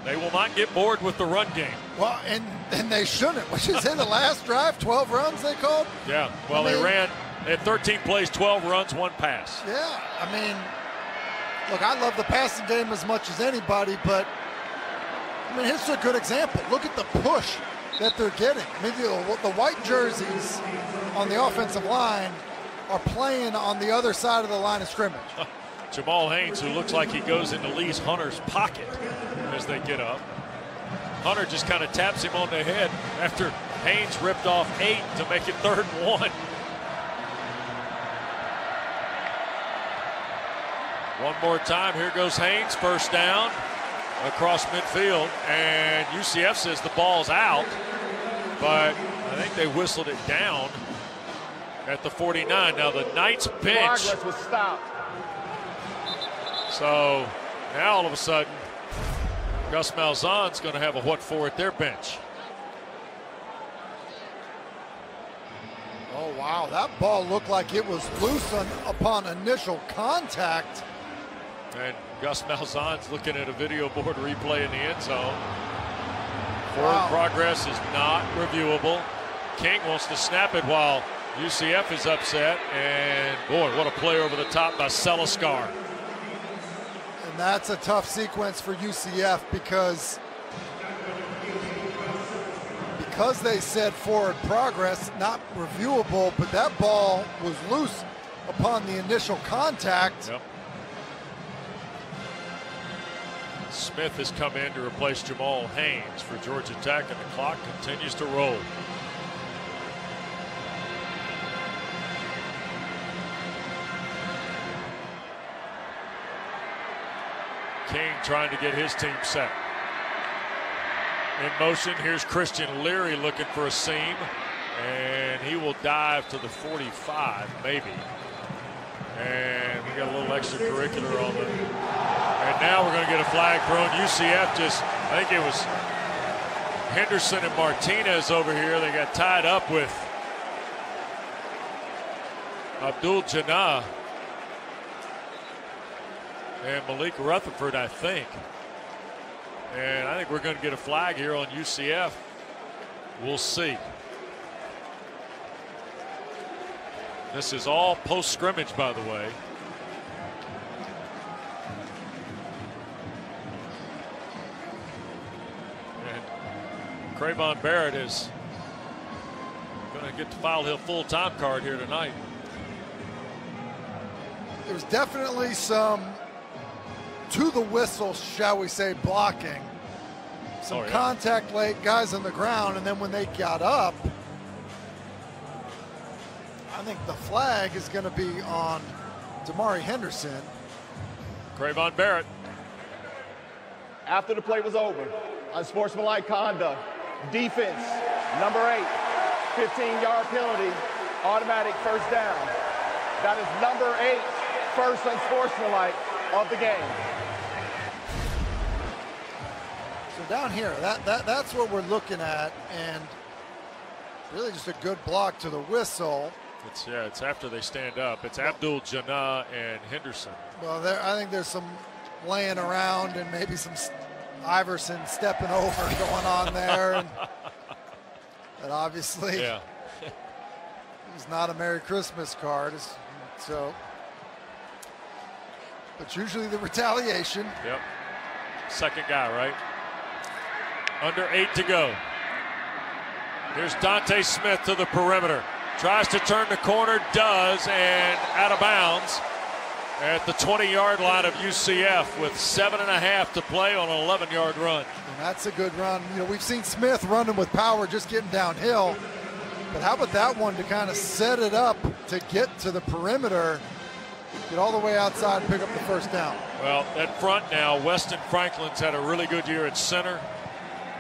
Speaker 1: they will not get bored with the run game.
Speaker 2: Well, and they shouldn't. What you say, the last drive, 12 runs they called?
Speaker 1: Yeah, well, they had 13 plays, 12 runs, 1 pass.
Speaker 2: Yeah, I mean, look, I love the passing game as much as anybody, but, I mean, here's a good example. Look at the push that they're getting. I mean, the white jerseys on the offensive line are playing on the other side of the line of scrimmage.
Speaker 1: Jamal Haynes, who looks like he goes into Lee Hunter's pocket as they get up. Hunter just kind of taps him on the head after Haynes ripped off 8 to make it 3rd and 1. One more time, here goes Haynes, first down across midfield, and UCF says the ball's out, but I think they whistled it down at the 49. Now the Knights bench.
Speaker 4: Progress was stopped.
Speaker 1: So now all of a sudden, Gus Malzahn's going to have a what for at their bench.
Speaker 2: Oh, wow, that ball looked like it was loose upon initial contact.
Speaker 1: And Gus Malzahn's looking at a video board replay in the end zone. Forward progress is not reviewable. King wants to snap it while UCF is upset. And boy, what a play over the top by Selascar.
Speaker 2: And that's a tough sequence for UCF because they said forward progress, not reviewable, but that ball was loose upon the initial contact.
Speaker 1: Yep. Smith has come in to replace Jamal Haynes for Georgia Tech, and the clock continues to roll. King trying to get his team set. In motion, here's Christian Leary looking for a seam, and he will dive to the 45, maybe. And we got a little extracurricular on the. And now we're going to get a flag thrown. UCF just, I think it was Henderson and Martinez over here. They got tied up with Abdul Jannah and Malik Rutherford, I think. And I think we're going to get a flag here on UCF. We'll see. This is all post scrimmage, by the way. And Crayvon Barrett is going to get the File Hill full-time card here tonight.
Speaker 2: There's definitely some to the whistle, shall we say, blocking. Some contact late, guys on the ground, and then when they got up, I think the flag is going to be on Damari Henderson.
Speaker 1: Crayvon Barrett.
Speaker 4: After the play was over, unsportsmanlike conduct, defense, number 8, 15-yard penalty, automatic first down. That is number 8, first unsportsmanlike of the game.
Speaker 2: So down here, that's what we're looking at, and really just a good block to the whistle.
Speaker 1: It's after they stand up. It's Abdul Jannah and Henderson.
Speaker 2: Well, I think there's some laying around and maybe some Iverson stepping over going on there. And obviously, it's not a Merry Christmas card. So, but usually the retaliation.
Speaker 1: Yep. Second guy, right? Under 8 to go. Here's Dante Smith to the perimeter. Tries to turn the corner, does, and out of bounds at the 20-yard line of UCF with 7.5 to play on an 11-yard run.
Speaker 2: And that's a good run. You know, we've seen Smith running with power, just getting downhill. But how about that one to kind of set it up to get to the perimeter, get all the way outside and pick up the first down?
Speaker 1: Well, at front now, Weston Franklin's had a really good year at center.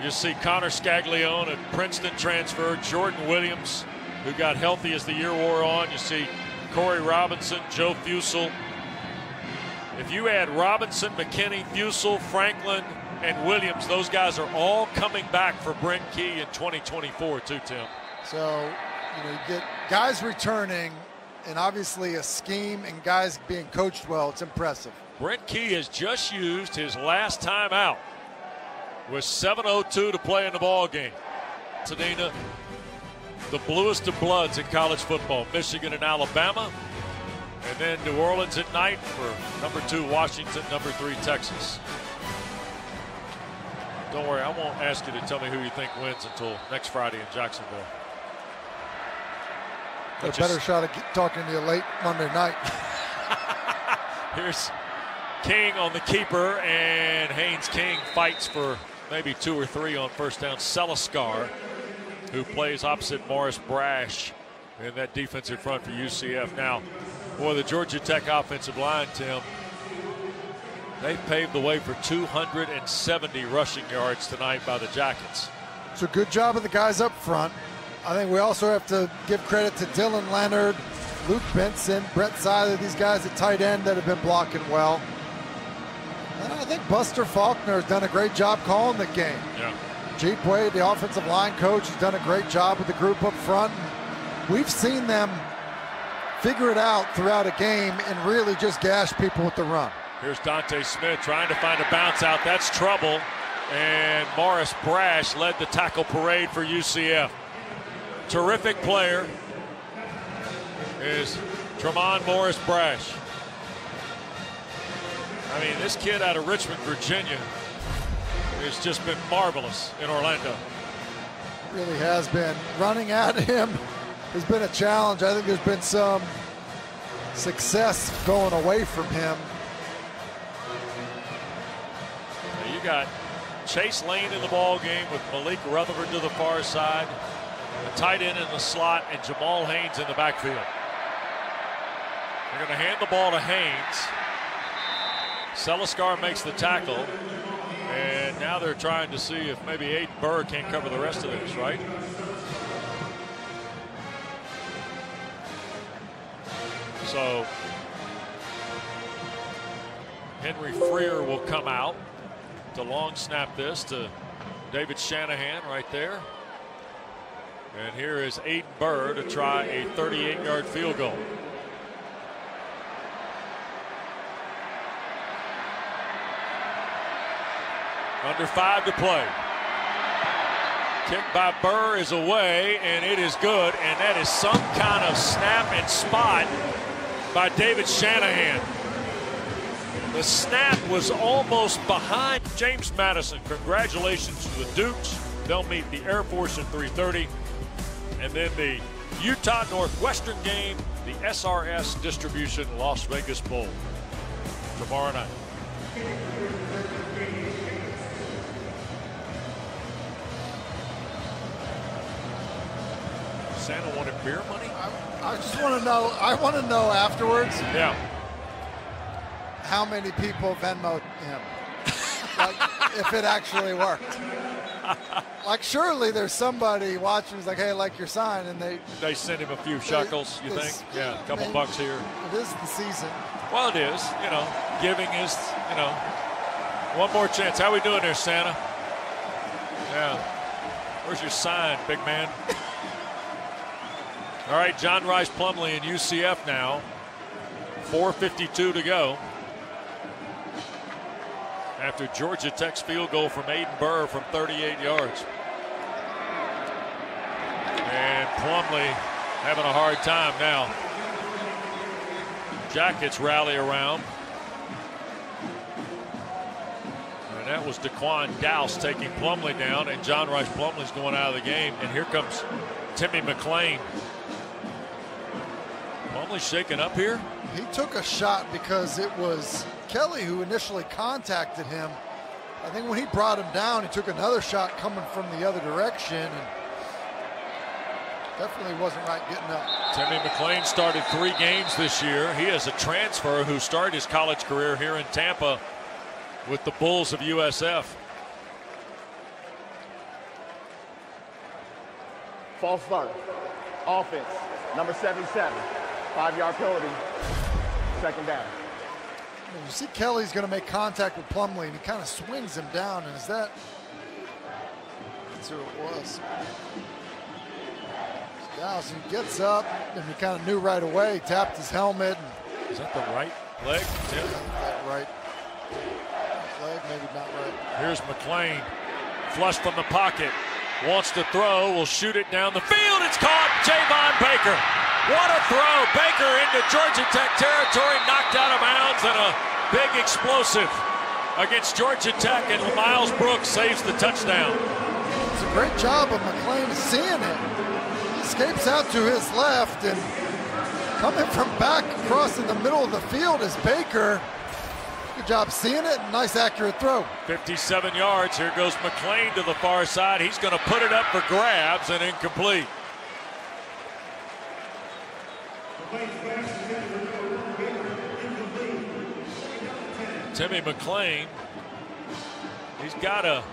Speaker 1: You see Connor Scaglione at Princeton transfer, Jordan Williams, who got healthy as the year wore on. You see Corey Robinson, Joe Fusel. If you add Robinson, McKinney, Fusel, Franklin, and Williams, those guys are all coming back for Brent Key in 2024 too, Tim.
Speaker 2: So, you know, you get guys returning and obviously a scheme and guys being coached well. It's impressive.
Speaker 1: Brent Key has just used his last time out with 7:02 to play in the ball game. Pasadena, the bluest of bloods in college football, Michigan and Alabama, and then New Orleans at night for number 2 Washington, number 3 Texas. Don't worry, I won't ask you to tell me who you think wins until next Friday in Jacksonville.
Speaker 2: A better shot at talking to you late Monday night.
Speaker 1: Here's King on the keeper, and Haynes King fights for maybe 2 or 3 on first down. Celiscar, who plays opposite Morris Brash in that defensive front for UCF. Now, boy, the Georgia Tech offensive line, Tim, they paved the way for 270 rushing yards tonight by the Jackets.
Speaker 2: It's a good job of the guys up front. I think we also have to give credit to Dylan Leonard, Luke Benson, Brett Seiler, these guys at tight end that have been blocking well. And I think Buster Faulkner has done a great job calling the game.
Speaker 1: Yeah.
Speaker 2: Jeep Wade, the offensive line coach, has done a great job with the group up front. We've seen them figure it out throughout a game and really just gash people with the run.
Speaker 1: Here's Dante Smith trying to find a bounce out. That's trouble. And Morris Brash led the tackle parade for UCF. Terrific player is Tremont Morris Brash. I mean, this kid out of Richmond, Virginia, has just been marvelous in Orlando.
Speaker 2: Really has been. Running at him has been a challenge. I think there's been some success going away from him.
Speaker 1: Now you got Chase Lane in the ball game with Malik Rutherford to the far side, the tight end in the slot, and Jamal Haynes in the backfield. They're going to hand the ball to Haynes. Seliscar makes the tackle, and now they're trying to see if maybe Aiden Burr can't cover the rest of this, right? So Henry Freer will come out to long snap this to David Shanahan right there. And here is Aiden Burr to try a 38-yard field goal. Under 5 to play. Kick by Burr is away, and it is good. And that is some kind of snap and spot by David Shanahan. The snap was almost behind James Madison. Congratulations to the Dukes. They'll meet the Air Force at 3:30. And then the Utah Northwestern game, the SRS Distribution Las Vegas Bowl tomorrow night. Santa wanted beer money?
Speaker 2: I just want to know. I want to know afterwards.
Speaker 1: Yeah.
Speaker 2: How many people Venmo'd him? Like, if it actually worked. Like, surely there's somebody watching who's like, hey, I like your sign, and
Speaker 1: they send him a few shekels, you think? Yeah, a couple bucks here.
Speaker 2: It is the season.
Speaker 1: Well, it is. You know, giving is, you know, one more chance. How we doing there, Santa? Yeah. Where's your sign, big man? All right, John Rice Plumlee in UCF now. 4:52 to go. After Georgia Tech's field goal from Aiden Burr from 38 yards. And Plumlee having a hard time now. Jackets rally around. And that was Daquan Dowse taking Plumlee down, and John Rice Plumlee's going out of the game. And here comes Timmy McClain. Plumlee shaken up here.
Speaker 2: He took a shot because it was Kelly who initially contacted him. I think when he brought him down, he took another shot coming from the other direction, and definitely wasn't right getting up.
Speaker 1: Timmy McClain started 3 games this year. He is a transfer who started his college career here in Tampa with the Bulls of USF.
Speaker 4: False start. Offense. Number 77. 5-yard penalty. Second down.
Speaker 2: You see Kelly's going to make contact with Plumlee, and he kind of swings him down. And is that? That's who it was. Dowse, he gets up, and he kind of knew right away. Tapped his helmet.
Speaker 1: Is that the right leg, Tim?
Speaker 2: That right leg, maybe not right.
Speaker 1: Here's McClain, flush from the pocket, wants to throw, will shoot it down the field. It's caught. Javon Baker. What a throw. Baker into Georgia Tech territory, knocked out of bounds, and a big explosive against Georgia Tech, and Miles Brooks saves the touchdown.
Speaker 2: It's a great job of McClain seeing it. He escapes out to his left, and coming from back across in the middle of the field is Baker. Good job seeing it. Nice accurate throw.
Speaker 1: 57 yards. Here goes McClain to the far side. He's going to put it up for grabs and incomplete. Timmy McClain, he's got a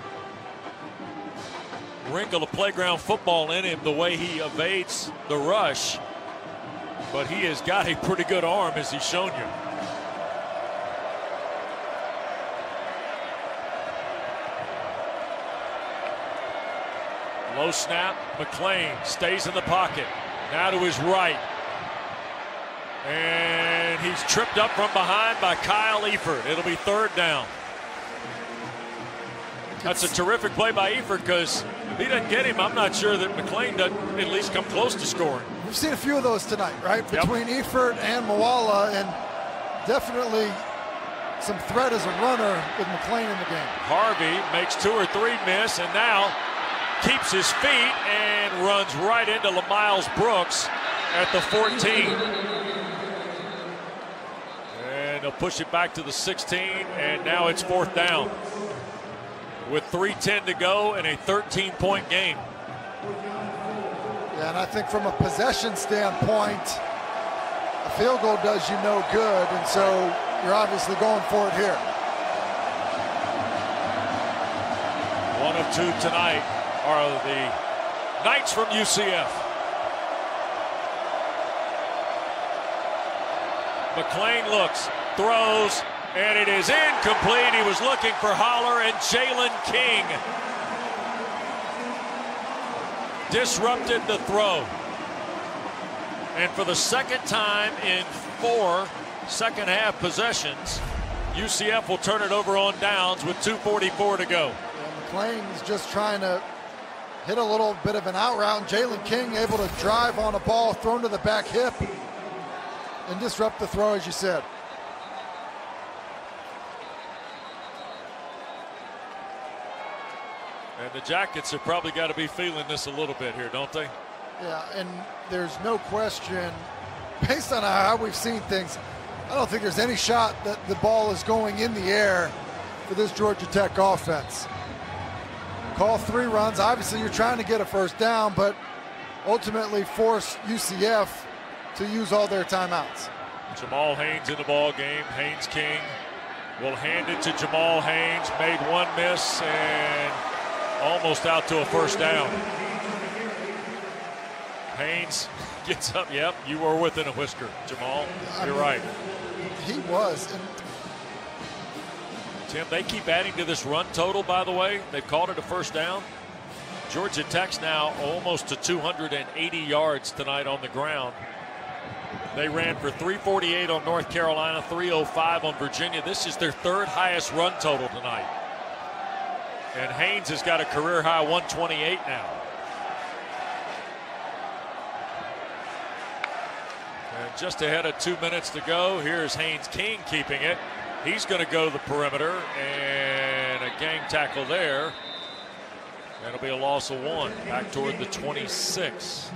Speaker 1: wrinkle of playground football in him the way he evades the rush, but he has got a pretty good arm, as he's shown you. Low snap, McClain stays in the pocket, now to his right. And he's tripped up from behind by Kyle Eifert. It'll be 3rd down. That's a terrific play by Eifert, because if he doesn't get him, I'm not sure that McClain doesn't at least come close to scoring.
Speaker 2: We've seen a few of those tonight, right? Between Eifert and Moala, and definitely some threat as a runner with McClain in the game.
Speaker 1: Harvey makes 2 or 3 miss, and now keeps his feet and runs right into Miles Brooks at the 14. And they'll push it back to the 16, and now it's 4th down with 3:10 to go in a 13-point game.
Speaker 2: Yeah, and I think from a possession standpoint, a field goal does you no good, and so you're obviously going for it here.
Speaker 1: One of two tonight are the Knights from UCF. McClain looks, throws, and it is incomplete. He was looking for Holler, and Jalen King disrupted the throw. And for the second time in 4 second-half possessions, UCF will turn it over on downs with 2:44 to go.
Speaker 2: Yeah, McClain's just trying to hit a little bit of an out route. And Jalen King able to drive on a ball thrown to the back hip and disrupt the throw, as you said.
Speaker 1: And the Jackets have probably got to be feeling this a little bit here, don't they?
Speaker 2: Yeah, and there's no question, based on how we've seen things, I don't think there's any shot that the ball is going in the air for this Georgia Tech offense. Call 3 runs. Obviously, you're trying to get a first down, but ultimately force UCF to use all their timeouts.
Speaker 1: Jamal Haynes in the ball game. Haynes King will hand it to Jamal Haynes. Made one miss and almost out to a first down. Haynes gets up. Yep, you were within a whisker, Jamal. You're right.
Speaker 2: He was. And
Speaker 1: Tim, they keep adding to this run total, by the way. They've called it a first down. Georgia Tech's now almost to 280 yards tonight on the ground. They ran for 348 on North Carolina, 305 on Virginia. This is their 3rd highest run total tonight. And Haynes has got a career high 128 now. And just ahead of 2 minutes to go, here's Haynes King keeping it. He's going to go to the perimeter, and a gang tackle there. That'll be a loss of 1, back toward the 26.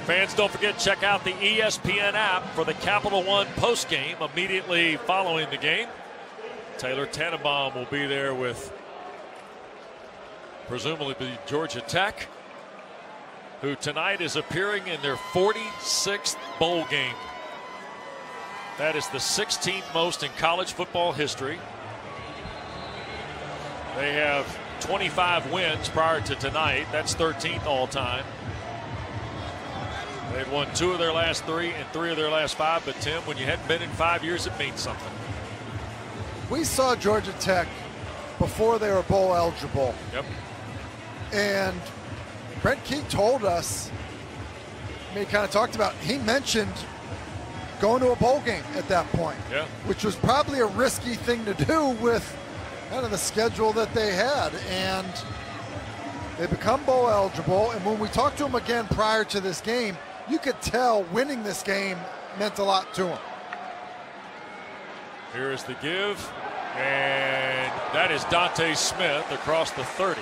Speaker 1: Fans, don't forget, check out the ESPN app for the Capital One postgame immediately following the game. Taylor Tannenbaum will be there with presumably Georgia Tech, who tonight is appearing in their 46th bowl game. That is the 16th most in college football history. They have 25 wins prior to tonight. That's 13th all time. They've won 2 of their last 3 and 3 of their last 5. But Tim, when you hadn't been in 5 years, it means something.
Speaker 2: we saw Georgia Tech before they were bowl eligible.
Speaker 1: Yep.
Speaker 2: And Brent Key told us, he kind of talked about, he mentioned going to a bowl game at that point,
Speaker 1: yeah,
Speaker 2: which was probably a risky thing to do with kind of the schedule that they had. And they become bowl eligible. And when we talked to him again prior to this game, you could tell winning this game meant a lot to him.
Speaker 1: Here is the give, and that is Dante Smith across the 30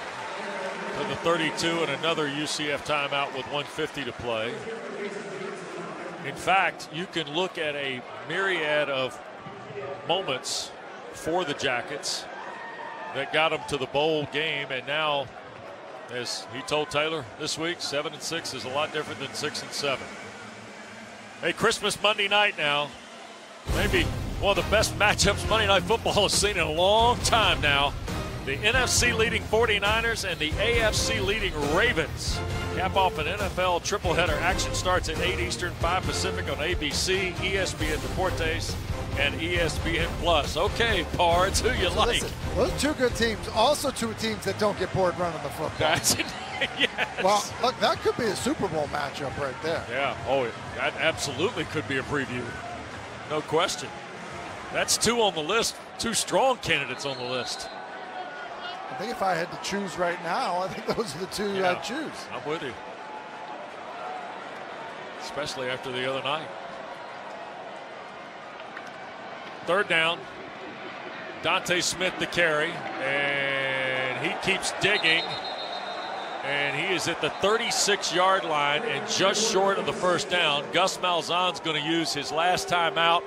Speaker 1: to the 32, and another UCF timeout with 1:50 to play. In fact, you can look at a myriad of moments for the Jackets that got them to the bowl game, and now, as he told Taylor this week, 7-6 is a lot different than 6-7. Hey, Christmas Monday night now. Maybe one of the best matchups Monday Night Football has seen in a long time now. The NFC leading 49ers and the AFC leading Ravens cap off an NFL triple-header. Action starts at 8 Eastern, 5 Pacific on ABC, ESPN Deportes, and ESPN Plus. Okay, Pards, who you
Speaker 2: so
Speaker 1: like?
Speaker 2: Listen, those are two good teams. Also two teams that don't get bored running the football.
Speaker 1: That's it. Yes.
Speaker 2: Well, look, that could be a Super Bowl matchup right there.
Speaker 1: Yeah, oh, that absolutely could be a preview. No question. That's two on the list, two strong candidates on the list.
Speaker 2: I think if I had to choose right now, I think those are the two I'd choose.
Speaker 1: I'm with you. Especially after the other night. Third down. Dante Smith the carry, and he keeps digging. And he is at the 36-yard line and just short of the first down. Gus Malzahn's going to use his last timeout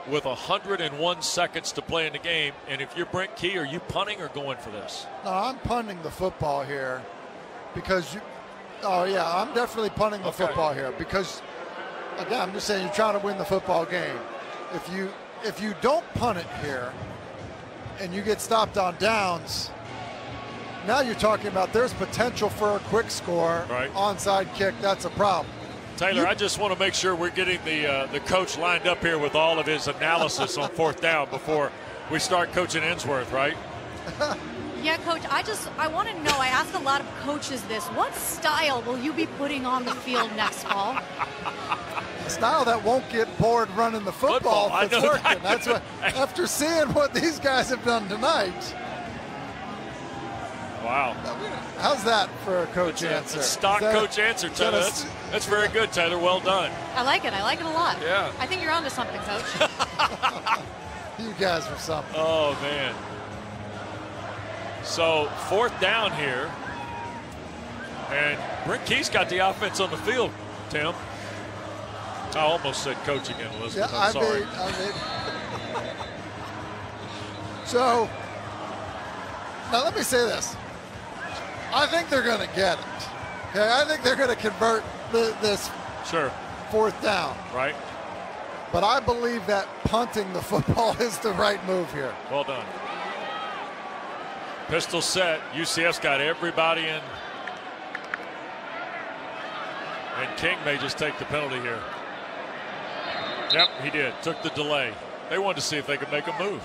Speaker 1: with 101 seconds to play in the game. And if you're Brent Key, are you punting or going for this?
Speaker 2: No, I'm punting the football here because I'm definitely punting the football here because, again, I'm just saying you're trying to win the football game. if you don't punt it here and you get stopped on downs, now you're talking about there's potential for a quick score.
Speaker 1: Right.
Speaker 2: Onside kick, that's a problem.
Speaker 1: Taylor, I just want to make sure we're getting the coach lined up here with all of his analysis on fourth down before we start coaching Ensworth, right?
Speaker 3: Yeah, Coach, I want to know, I ask a lot of coaches this, what style will you be putting on the field next fall?
Speaker 2: A style that won't get bored running the football if it's working. That's what, after seeing what these guys have done tonight.
Speaker 1: Wow.
Speaker 2: How's that for a coach answer?
Speaker 1: A stock coach answer, Taylor. That's very good, Taylor. Well done.
Speaker 3: I like it. I like it a lot.
Speaker 1: Yeah.
Speaker 3: I think you're onto something, Coach.
Speaker 2: You guys are something.
Speaker 1: Oh, man. So, fourth down here. And Brent Key's got the offense on the field, Tim. I almost said coach again, Elizabeth.
Speaker 2: Yeah,
Speaker 1: I'm sorry.
Speaker 2: So, now let me say this. I think they're going to get it. Okay, I think they're going to convert this fourth down.
Speaker 1: Right.
Speaker 2: But I believe that punting the football is the right move here.
Speaker 1: Well done. Pistol set. UCF's got everybody in. And King may just take the penalty here. Yep, he did. Took the delay. They wanted to see if they could make a move.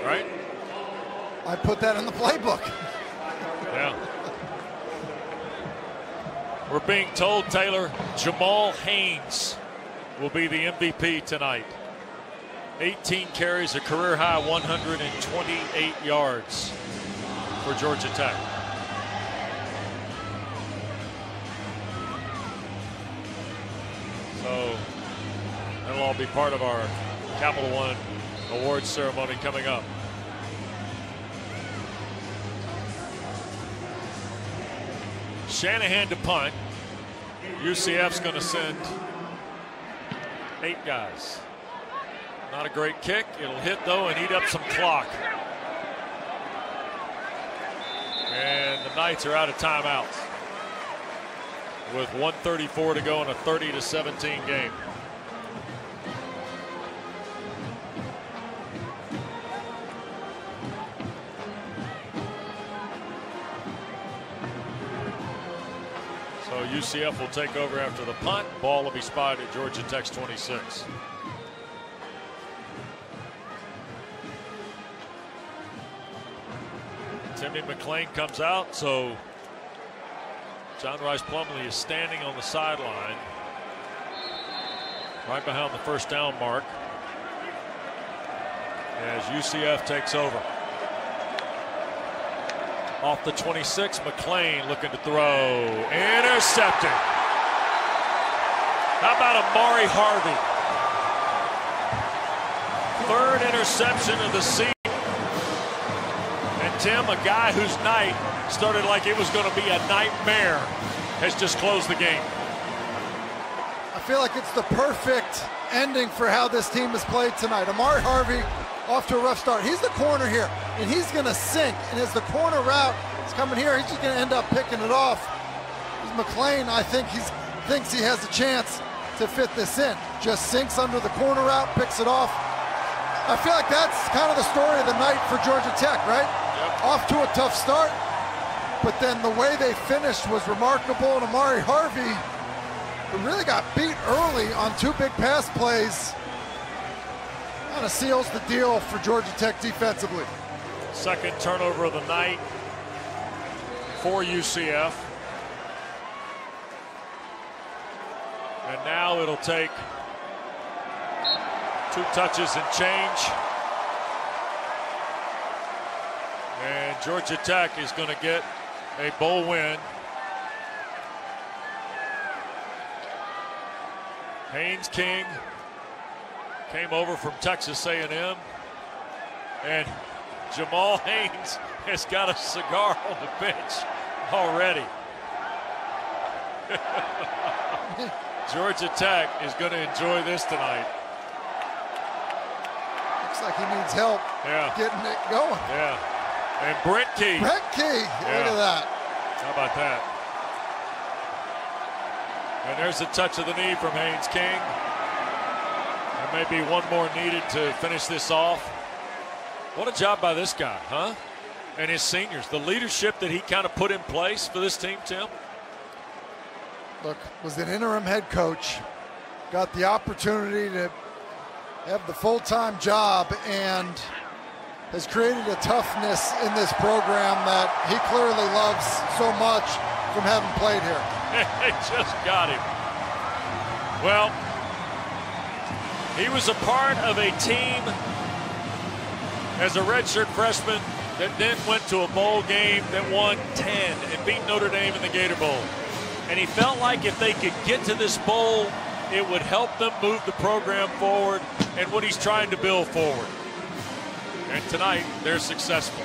Speaker 1: Right?
Speaker 2: I put that in the playbook.
Speaker 1: Yeah. We're being told, Taylor, Jamal Haynes will be the MVP tonight. 18 carries, a career high 128 yards for Georgia Tech. So that'll all be part of our Capital One awards ceremony coming up. Shanahan to punt. UCF's going to send 8 guys. Not a great kick. It'll hit, though, and eat up some clock. And the Knights are out of timeouts with 1:34 to go in a 30-17 game. So UCF will take over after the punt. Ball will be spotted at Georgia Tech's 26. Timmy McClain comes out, so John Rice Plumlee is standing on the sideline right behind the first down mark as UCF takes over. Off the 26, McClain looking to throw. Intercepted. How about Amari Harvey? Third interception of the season. And Tim, a guy whose night started like it was going to be a nightmare, has just closed the game.
Speaker 2: I feel like it's the perfect ending for how this team has played tonight. Amari Harvey off to a rough start. He's the corner here, and he's going to sink. And as the corner route is coming here, he's just going to end up picking it off. McClain, I think thinks he has a chance to fit this in. Just sinks under the corner route, picks it off. I feel like that's kind of the story of the night for Georgia Tech, right? Yep. Off to a tough start, but then the way they finished was remarkable. And Amari Harvey really got beat early on 2 big pass plays. Kind of seals the deal for Georgia Tech defensively.
Speaker 1: Second turnover of the night for UCF. And now it'll take 2 touches and change. And Georgia Tech is going to get a bowl win. Haynes King came over from Texas A&M, and Jamal Haynes has got a cigar on the bench already. Georgia Tech is going to enjoy this tonight.
Speaker 2: Looks like he needs help getting it going.
Speaker 1: Yeah. And Brent Key.
Speaker 2: Brent Key, look at that.
Speaker 1: How about that? And there's a touch of the knee from Haynes King. And Maybe one more needed to finish this off. What a job by this guy, huh? And his seniors. The leadership that he kind of put in place for this team, Tim.
Speaker 2: Look, was an interim head coach. Got the opportunity to have the full-time job and has created a toughness in this program that he clearly loves so much from having played here.
Speaker 1: They just got him. Well, he was a part of a team as a redshirt freshman that then went to a bowl game that won 10 and beat Notre Dame in the Gator Bowl. And he felt like if they could get to this bowl, it would help them move the program forward and what he's trying to build forward. And tonight, they're successful.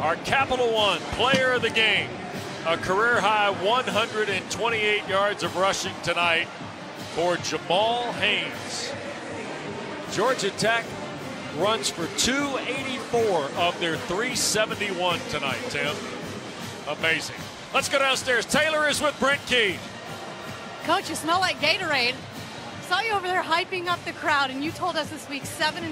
Speaker 1: Our Capital One player of the game, a career-high 128 yards of rushing tonight for Jamal Haynes. Georgia Tech runs for 284 of their 371 tonight, Tim. Amazing. Let's go downstairs. Taylor is with Brent Key.
Speaker 3: Coach, you smell like Gatorade. Saw you over there hyping up the crowd, and you told us this week 7